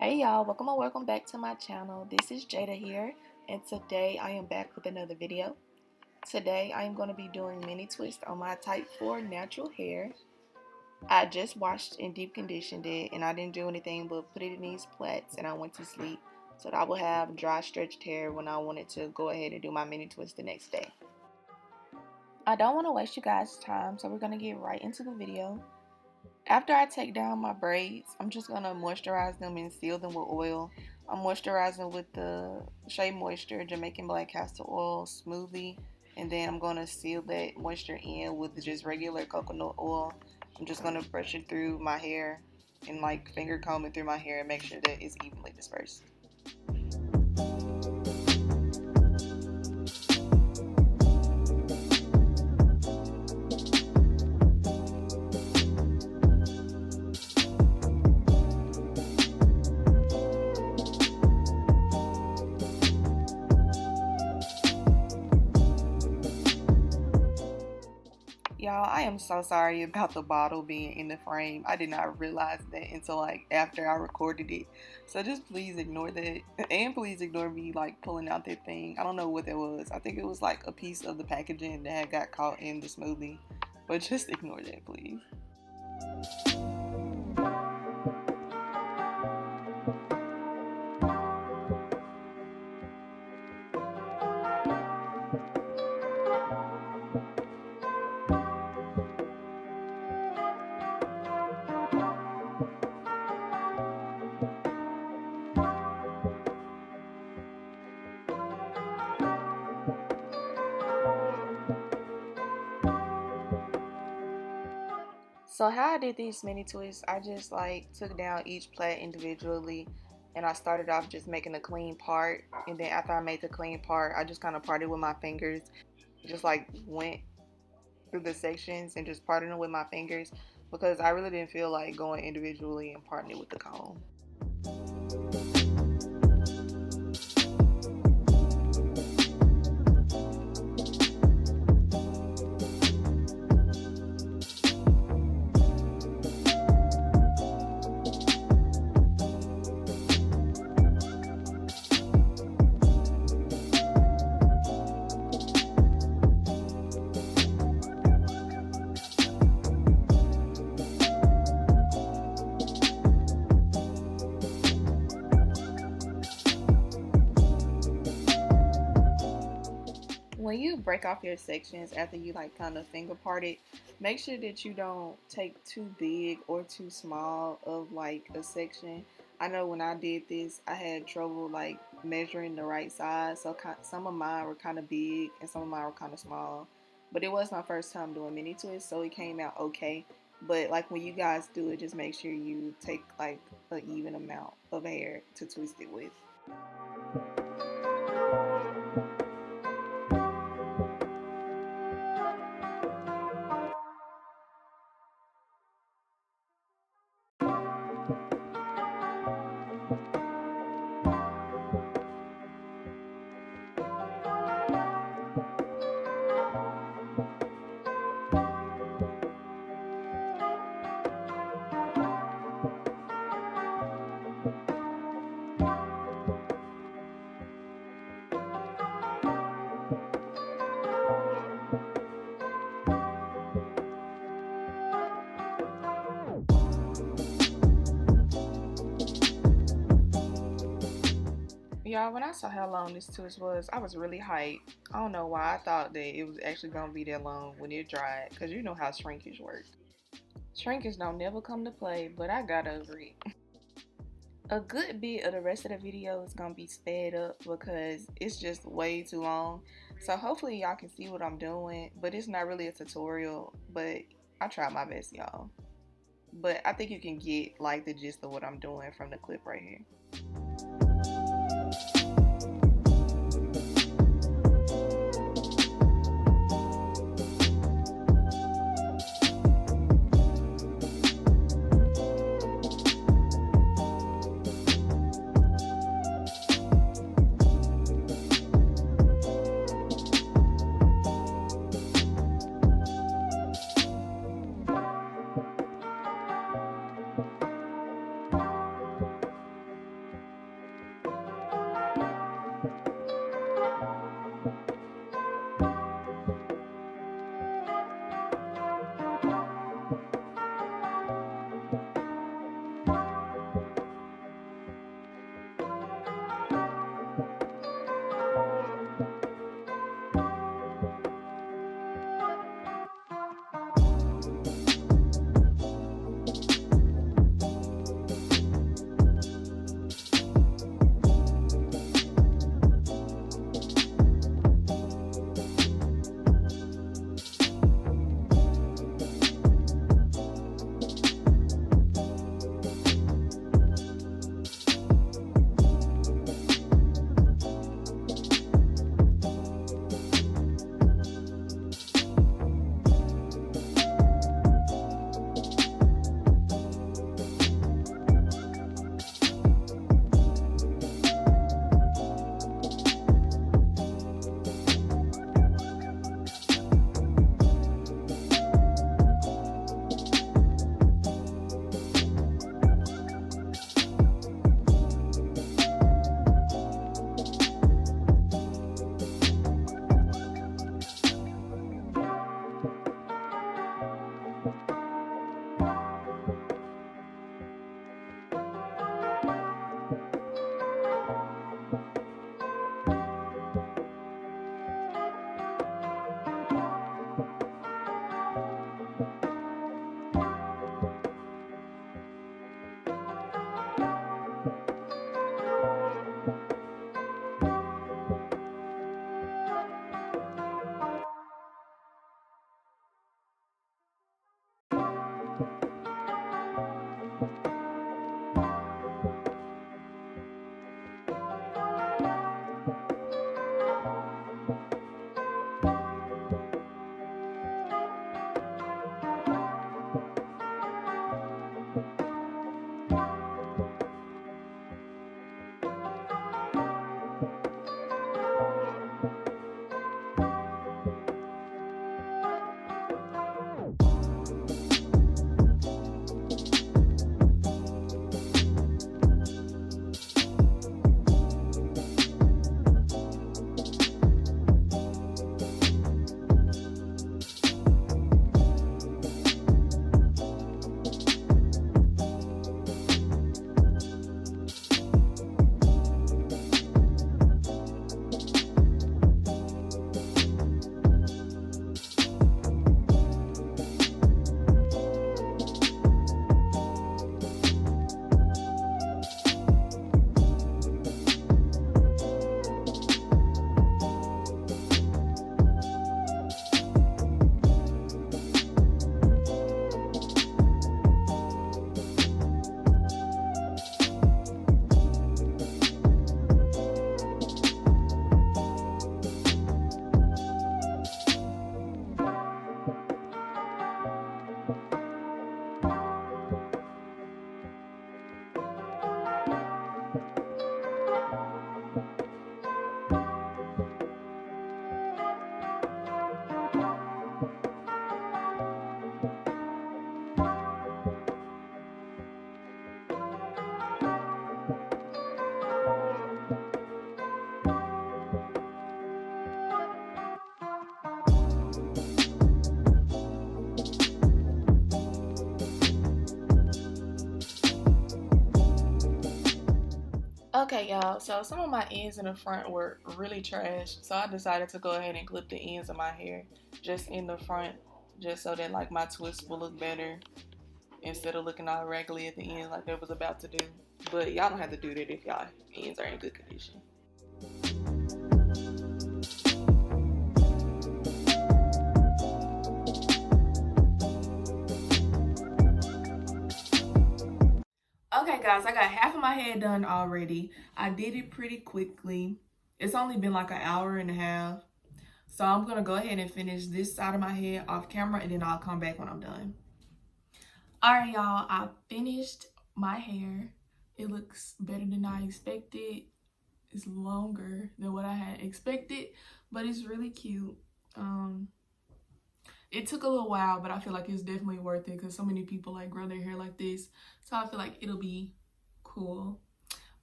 Hey y'all, welcome or welcome back to my channel. This is Jada here, and today I am back with another video. Today I am going to be doing mini twist on my type 4 natural hair. I just washed and deep conditioned it, and I didn't do anything but put it in these plaits and I went to sleep so that I will have dry stretched hair when I wanted to go ahead and do my mini twist the next day. I don't want to waste you guys' time, so we're going to get right into the video. After I take down my braids, I'm just going to moisturize them and seal them with oil. I'm moisturizing with the Shea Moisture Jamaican Black Castor Oil Smoothie, and then I'm going to seal that moisture in with just regular coconut oil. I'm just going to brush it through my hair and like finger comb it through my hair and make sure that it's evenly dispersed. Y'all, I am so sorry about the bottle being in the frame. I did not realize that until like after I recorded it. So just please ignore that. And please ignore me like pulling out that thing. I don't know what that was. I think it was like a piece of the packaging that had got caught in the smoothie. But just ignore that, please. So how I did these mini twists, I just like took down each plait individually, and I started off just making a clean part, and then after I made the clean part, I just kind of parted with my fingers, just like went through the sections and just parting them with my fingers because I really didn't feel like going individually and parting it with the comb. When you break off your sections after you like kind of finger part it, make sure that you don't take too big or too small of like a section. I know when I did this, I had trouble like measuring the right size, so some of mine were kind of big and some of mine were kind of small. But it was my first time doing mini twists, so it came out okay. But like when you guys do it, just make sure you take like an even amount of hair to twist it with. Y'all, when I saw how long this twist was, I was really hyped. I don't know why I thought that it was actually going to be that long when it dried, because you know how shrinkage works. Shrinkage don't never come to play, but I got over it. A good bit of the rest of the video is going to be sped up because it's just way too long. So hopefully y'all can see what I'm doing, but it's not really a tutorial, but I tried my best, y'all. But I think you can get like the gist of what I'm doing from the clip right here. Okay, y'all, so some of my ends in the front were really trash, so I decided to go ahead and clip the ends of my hair just in the front, just so that like my twist will look better instead of looking all raggedy at the end like it was about to do. But y'all don't have to do that if y'all ends are in good condition. Okay guys, I got half of my hair done already. I did it pretty quickly. It's only been like an hour and a half. So I'm gonna go ahead and finish this side of my head off camera and then I'll come back when I'm done. All right, y'all, I finished my hair. It looks better than I expected. It's longer than what I had expected, but it's really cute. It took a little while, but I feel like it's definitely worth it because so many people like grow their hair like this. So I feel like it'll be cool.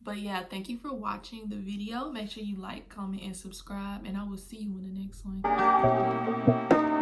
But yeah, thank you for watching the video. Make sure you like, comment, and subscribe, and I will see you in the next one.